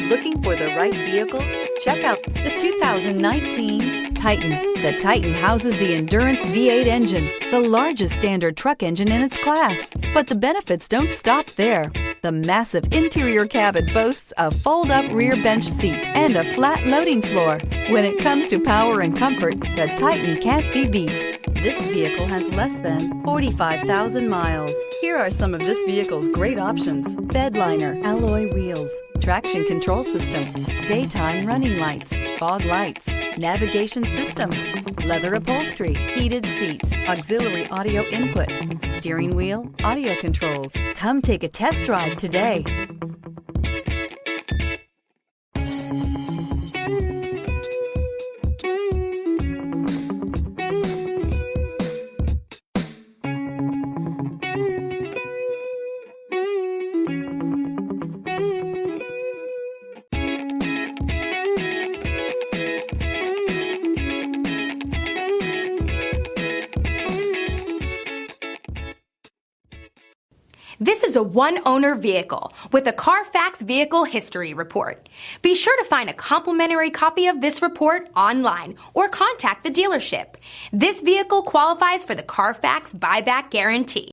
Looking for the right vehicle? Check out the 2019 Titan. The Titan houses the Endurance V8 engine, the largest standard truck engine in its class. But the benefits don't stop there. The massive interior cabin boasts a fold-up rear bench seat and a flat loading floor. When it comes to power and comfort, the Titan can't be beat. This vehicle has less than 45,000 miles. Here are some of this vehicle's great options: bed liner, alloy wheels, traction control system, daytime running lights, fog lights, navigation system, leather upholstery, heated seats, auxiliary audio input, steering wheel audio controls. Come take a test drive today. This is a one-owner vehicle with a Carfax Vehicle History Report. Be sure to find a complimentary copy of this report online or contact the dealership. This vehicle qualifies for the Carfax Buyback Guarantee.